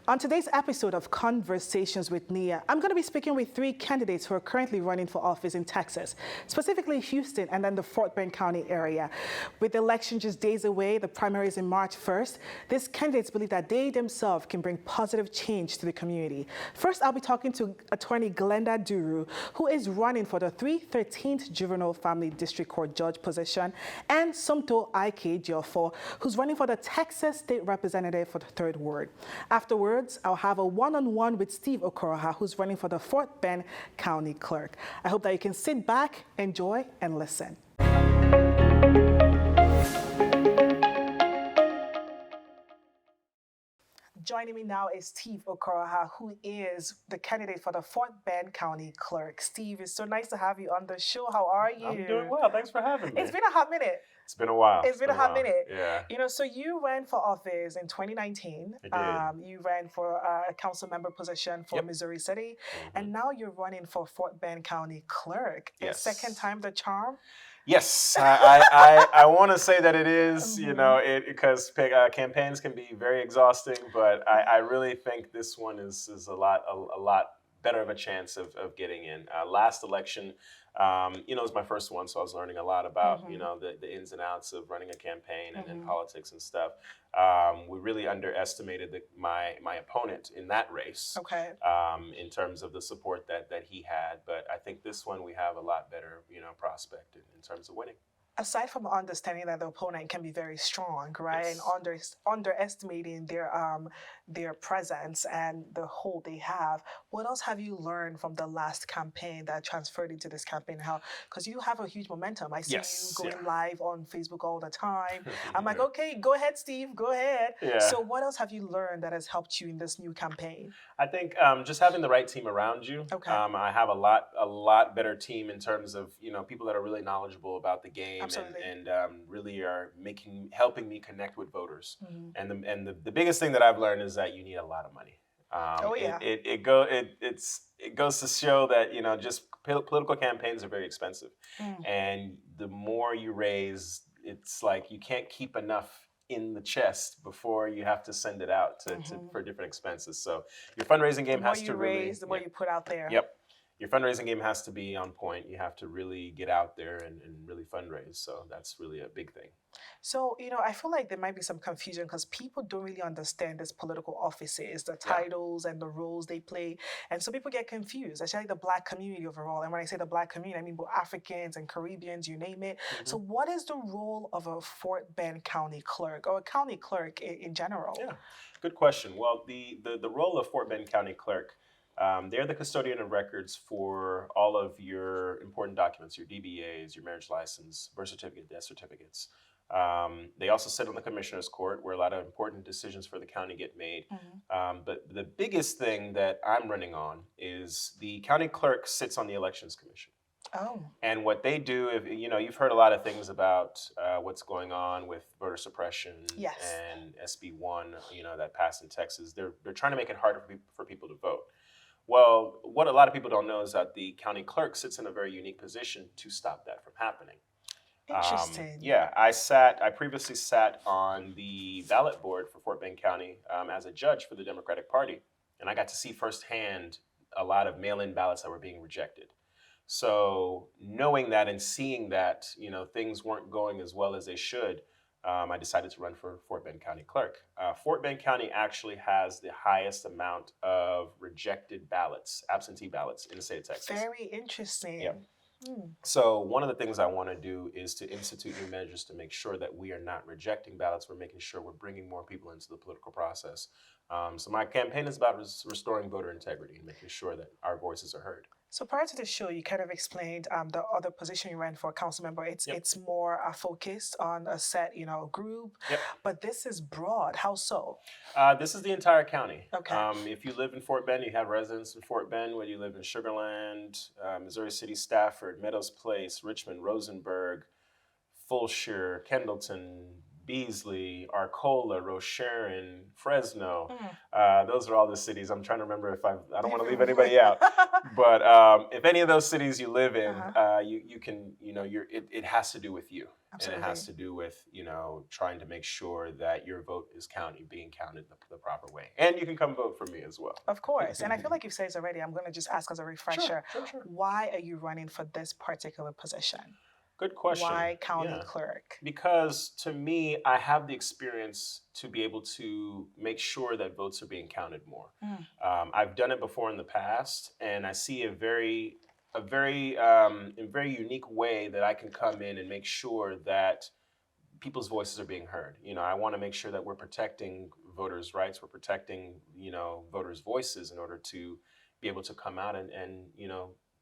On today's episode of Conversations with Nia, I'm going to be speaking with three candidates who are currently running for office in Texas, specifically Houston and then the Fort Bend County area. With the election just days away, the primaries in March 1st, these candidates believe that they themselves can bring positive change to the community. First, I'll be talking to attorney Glenda Duru, who is running for the 313th Juvenile Family District Court Judge position, and Somto Ike Jiofo, who's running for the Texas State Representative for the 3rd Ward. Afterwards, I'll have a one-on-one with Steve Okoroha, who's running for the Fort Bend County Clerk. I hope that you can sit back, enjoy, and listen. Joining me now is Steve Okoroha, who is the candidate for the Fort Bend County Clerk. Steve, it's so nice to have you on the show. How are you? I'm doing well. Thanks for having me. It's been a hot minute. It's been a while. It's been a hot minute. Yeah. You know, so you ran for office in 2019. I did. You ran for a council member position for Missouri City. And now you're running for Fort Bend County Clerk. Yes. Second time the charm? Yes, I want to say that it is, you know, because campaigns can be very exhausting, but I really think this one is a lot better of a chance of getting in. Last election, you know, it was my first one, so I was learning a lot about, you know, the ins and outs of running a campaign and politics and stuff. We really underestimated my opponent in that race. Okay. In terms of the support that he had, but I think this one we have a lot better, you know, prospect in terms of winning. Aside from understanding that the opponent can be very strong, right, Yes. and underestimating their presence and the hold they have, what else have you learned from the last campaign that transferred into this campaign? How, because you have a huge momentum. I see Yes, you going yeah. live on Facebook all the time. I'm like, okay, go ahead, Steve, go ahead. Yeah. So what else have you learned that has helped you in this new campaign? I think just having the right team around you. Okay. I have a lot better team in terms of, you know, people that are really knowledgeable about the game. Absolutely. and really are helping me connect with voters. And the biggest thing that I've learned is that you need a lot of money. It goes to show that, you know, just political campaigns are very expensive, and the more you raise, it's like you can't keep enough in the chest before you have to send it out for different expenses. So your fundraising game has to The more you raise, the more you put out there. Yep. Your fundraising game has to be on point. You have to really get out there and really fundraise. So that's really a big thing. So, you know, I feel like there might be some confusion because people don't really understand these political offices, the titles and the roles they play. And so people get confused, especially the Black community overall. And when I say the Black community, I mean both Africans and Caribbeans, you name it. So what is the role of a Fort Bend County Clerk or a county clerk in general? Yeah, good question. Well, the role of Fort Bend County Clerk, they're the custodian of records for all of your important documents, your DBAs, your marriage license, birth certificate, death certificates. They also sit on the commissioner's court where a lot of important decisions for the county get made. But the biggest thing that I'm running on is the county clerk sits on the elections commission. Oh. And what they do, if you know, you've heard a lot of things about what's going on with voter suppression and SB1, you know, that passed in Texas. They're trying to make it harder for people to vote. Well, what a lot of people don't know is that the county clerk sits in a very unique position to stop that from happening. Interesting. I previously sat on the ballot board for Fort Bend County as a judge for the Democratic Party, and I got to see firsthand a lot of mail-in ballots that were being rejected. So knowing that and seeing that, you know, things weren't going as well as they should, I decided to run for Fort Bend County Clerk. Fort Bend County actually has the highest amount of rejected ballots, absentee ballots in the state of Texas. Very interesting. Yeah. So one of the things I want to do is to institute new measures to make sure that we are not rejecting ballots. We're making sure we're bringing more people into the political process. So my campaign is about restoring voter integrity and making sure that our voices are heard. So prior to the show, you kind of explained the other position you ran for a council member. It's more focused on a set, you know, group. But this is broad. How so? This is the entire county. Okay. If you live in Fort Bend, you have residents in Fort Bend. Whether you live in Sugar Land, Missouri City, Stafford, Meadows Place, Richmond, Rosenberg, Fulshire, Kendleton, Beasley, Arcola, Rocheron, Fresno. Mm. Those are all the cities. I'm trying to remember if I don't want to leave anybody out. But if any of those cities you live in, you can, it has to do with you. Absolutely. And it has to do with, trying to make sure that your vote is being counted the proper way. And you can come vote for me as well. Of course. And I feel like you've said this already. I'm going to just ask as a refresher. Sure. Why are you running for this particular position? Good question. Why county clerk? Because to me, I have the experience to be able to make sure that votes are being counted more. I've done it before in the past, and I see a very unique way that I can come in and make sure that people's voices are being heard. I want to make sure that we're protecting voters' rights, we're protecting, voters' voices in order to be able to come out and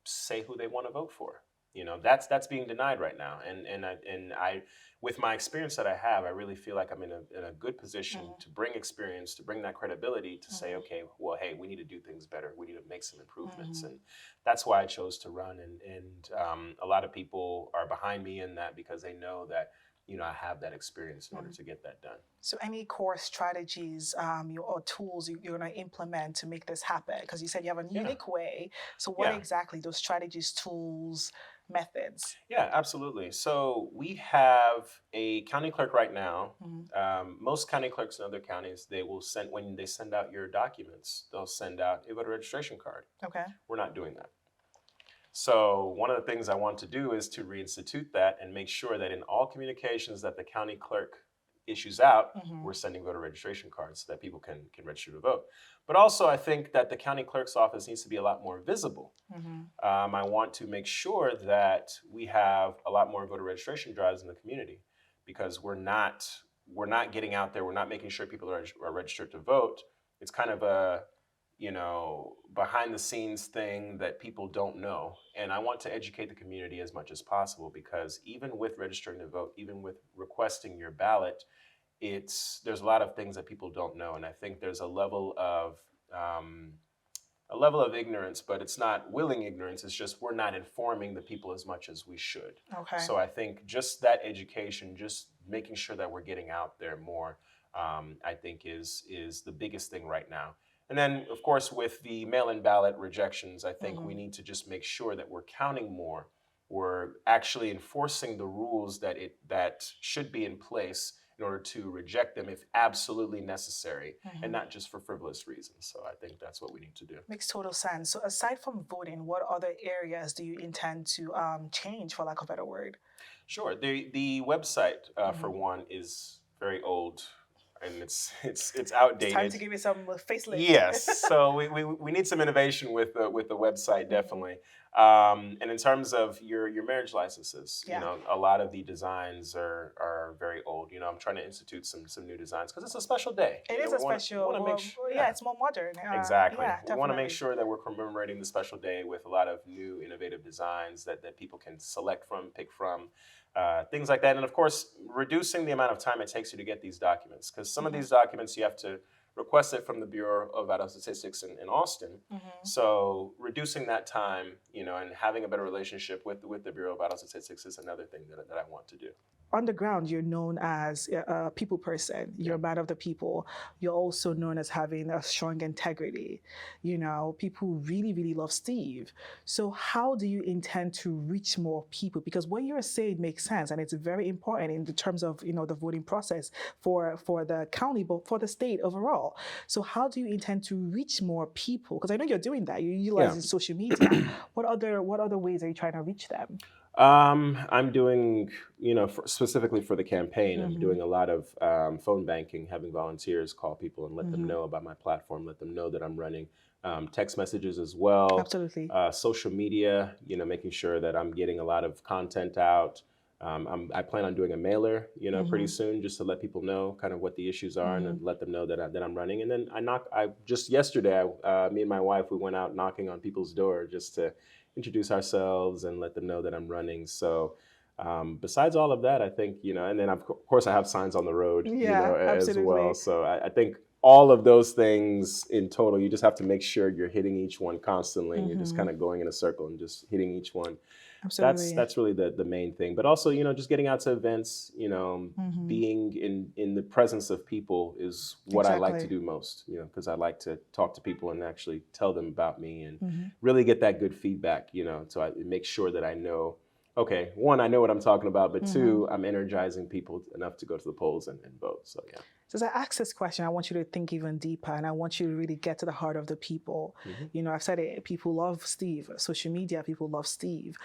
say who they want to vote for. That's being denied right now, and I, with my experience that I have, I really feel like I'm in a good position to bring experience, to bring that credibility, to say, okay, well, hey, we need to do things better. We need to make some improvements, and that's why I chose to run. And a lot of people are behind me in that because they know that I have that experience in order to get that done. So any core strategies or tools you're going to implement to make this happen? Because you said you have a unique way. So what exactly those strategies, tools, methods? Yeah, absolutely. So we have a county clerk right now. Most county clerks in other counties, when they send out your documents, they'll send out a voter registration card. Okay. We're not doing that. So one of the things I want to do is to reinstitute that and make sure that in all communications that the county clerk issues out, we're sending voter registration cards so that people can register to vote. But also I think that the county clerk's office needs to be a lot more visible. I want to make sure that we have a lot more voter registration drives in the community because we're not getting out there, we're not making sure people are registered to vote. It's kind of a behind the scenes thing that people don't know. And I want to educate the community as much as possible because even with registering to vote, even with requesting your ballot, there's a lot of things that people don't know. And I think there's a level of ignorance, but it's not willing ignorance. It's just we're not informing the people as much as we should. Okay. So I think just that education, just making sure that we're getting out there more, I think is the biggest thing right now. And then, of course, with the mail-in ballot rejections, I think we need to just make sure that we're counting more. We're actually enforcing the rules that should be in place in order to reject them if absolutely necessary, and not just for frivolous reasons. So I think that's what we need to do. Makes total sense. So aside from voting, what other areas do you intend to change, for lack of a better word? Sure. The website, for one, is very old. And it's outdated. It's time to give it some facelift. Yes, so we need some innovation with the website, definitely. And in terms of your marriage licenses, a lot of the designs are very old. I'm trying to institute some new designs because it's a special day. It is a special. It's more modern. Exactly. Yeah, we want to make sure that we're commemorating the special day with a lot of new, innovative designs that people can select from, pick from. Things like that. And of course, reducing the amount of time it takes you to get these documents. Because some of these documents, you have to request it from the Bureau of Vital Statistics in Austin. So reducing that time, and having a better relationship with the Bureau of Vital Statistics is another thing that I want to do. On the ground, you're known as a people person. You're a man of the people. You're also known as having a strong integrity. People really, really love Steve. So how do you intend to reach more people? Because what you're saying makes sense, and it's very important in the terms of the voting process for the county, but for the state overall. So how do you intend to reach more people? Because I know you're doing that. You're utilizing social media. What other ways are you trying to reach them? I'm doing, specifically for the campaign, I'm doing a lot of phone banking, having volunteers call people and let them know about my platform, let them know that I'm running. Text messages as well. Absolutely. Social media, making sure that I'm getting a lot of content out. I plan on doing a mailer, pretty soon, just to let people know kind of what the issues are and let them know that I'm running. And then just yesterday, me and my wife, we went out knocking on people's door just to introduce ourselves and let them know that I'm running. So besides all of that, I think, and then of course I have signs on the road, as well. So I think all of those things in total, you just have to make sure you're hitting each one constantly and you're just kind of going in a circle and just hitting each one. Absolutely. That's really the main thing. But also, just getting out to events, being in the presence of people is what I like to Exactly. do most, because I like to talk to people and actually tell them about me and really get that good feedback, so I make sure that I know, okay, one, I know what I'm talking about, but two, I'm energizing people enough to go to the polls and vote. So, yeah. So as I ask this question, I want you to think even deeper, and I want you to really get to the heart of the people. I've said it, people love Steve. Social media, people love Steve.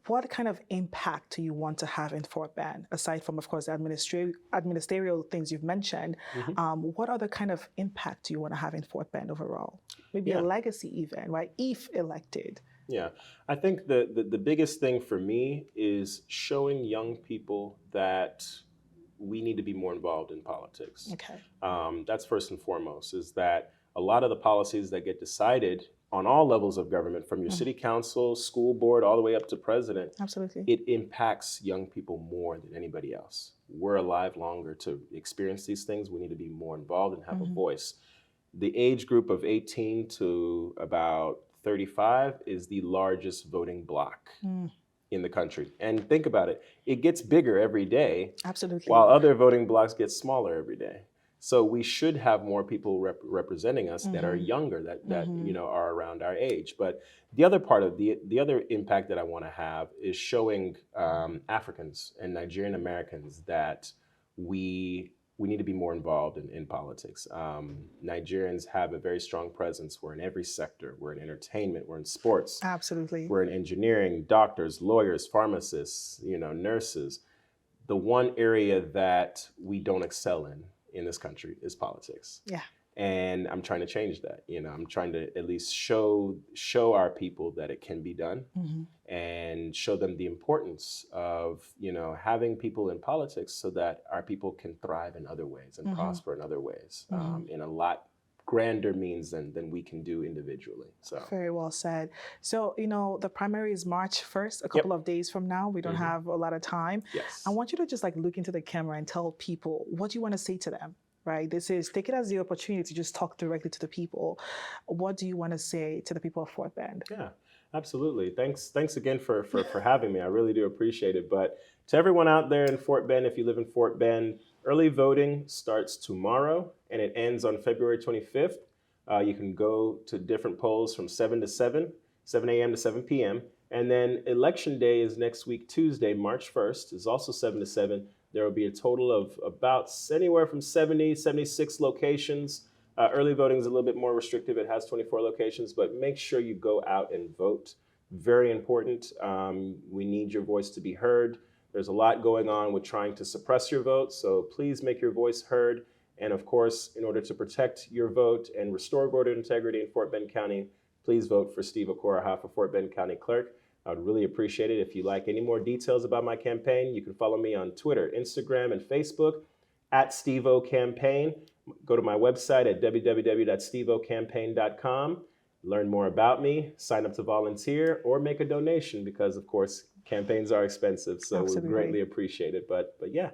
What kind of impact do you want to have in Fort Bend, aside from, of course, the administrative things you've mentioned? What other kind of impact do you want to have in Fort Bend overall? Maybe a legacy even, right? If elected. Yeah, I think the biggest thing for me is showing young people that we need to be more involved in politics. Okay. That's first and foremost, is that a lot of the policies that get decided on all levels of government, from your city council, school board, all the way up to president, Absolutely. it impacts young people more than anybody else. We're alive longer to experience these things. We need to be more involved and have a voice. The age group of 18 to about 35 is the largest voting bloc in the country. And think about it, it gets bigger every day. Absolutely. While other voting blocs get smaller every day. So we should have more people representing us that are younger, that are around our age. But the other part of the other impact that I want to have is showing Africans and Nigerian Americans that we need to be more involved in politics. Nigerians have a very strong presence. We're in every sector. We're in entertainment. We're in sports. Absolutely. We're in engineering, doctors, lawyers, pharmacists, nurses. The one area that we don't excel in this country is politics. Yeah. And I'm trying to change that. I'm trying to at least show our people that it can be done and show them the importance of, having people in politics so that our people can thrive in other ways and prosper in other ways in a lot grander means than we can do individually. So very well said. So, the primary is March 1st, a couple of days from now. We don't have a lot of time. Yes. I want you to just look into the camera and tell people what you want to say to them, right? Take it as the opportunity to just talk directly to the people. What do you want to say to the people of Fort Bend? Yeah, absolutely. Thanks again for having me. I really do appreciate it. But to everyone out there in Fort Bend, if you live in Fort Bend, early voting starts tomorrow and it ends on February 25th. You can go to different polls from 7 a.m. to 7 p.m. And then election day is next week, Tuesday, March 1st, is also 7 to 7. There will be a total of about anywhere from 76 locations. Early voting is a little bit more restrictive. It has 24 locations, but make sure you go out and vote. Very important. We need your voice to be heard. There's a lot going on with trying to suppress your vote, so please make your voice heard. And of course, in order to protect your vote and restore voter integrity in Fort Bend County, please vote for Steve Okoroha for Fort Bend County Clerk. I would really appreciate it. If you'd like any more details about my campaign, you can follow me on Twitter, Instagram, and Facebook at SteveOCampaign. Go to my website at www.steveocampaign.com. Learn more about me, sign up to volunteer, or make a donation because, of course, campaigns are expensive. So we greatly appreciate it. But yeah.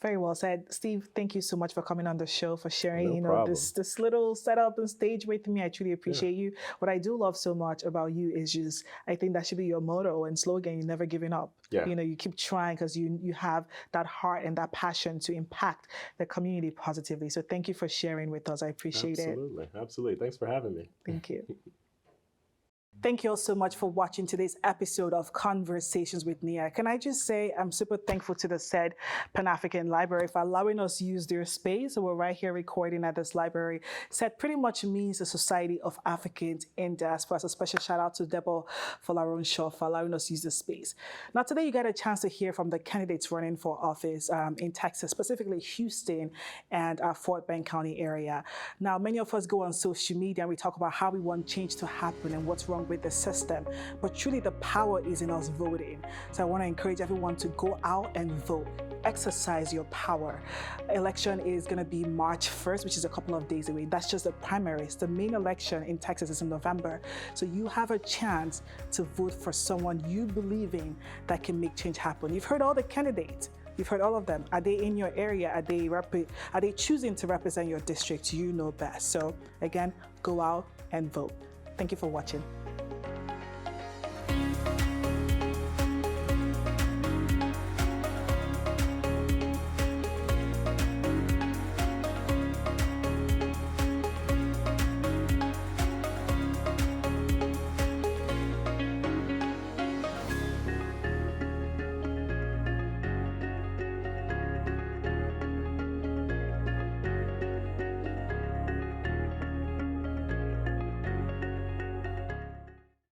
Very well said. Steve, thank you so much for coming on the show, for sharing, No problem. this little setup and stage with me. I truly appreciate you. What I do love so much about you is just, I think that should be your motto and slogan, you're never giving up. Yeah. You keep trying because you have that heart and that passion to impact the community positively. So thank you for sharing with us. I appreciate it. Absolutely. Thanks for having me. Thank you. Thank you all so much for watching today's episode of Conversations with Nia. Can I just say I'm super thankful to the said Pan-African Library for allowing us to use their space. So we're right here recording at this library. SAID pretty much means the Society of Africans in Diaspora. So a special shout out to Deborah Folarunshaw for allowing us to use the space. Now today you got a chance to hear from the candidates running for office in Texas, specifically Houston and Fort Bend County area. Now many of us go on social media and we talk about how we want change to happen and what's wrong with the system, but truly the power is in us voting. So I want to encourage everyone to go out and vote. Exercise your power. Election is going to be March 1st, which is a couple of days away. That's just the primaries. The main election in Texas is in November. So you have a chance to vote for someone you believe in that can make change happen. You've heard all the candidates. You've heard all of them. Are they in your area? Are they choosing to represent your district? You know best. So again, go out and vote. Thank you for watching.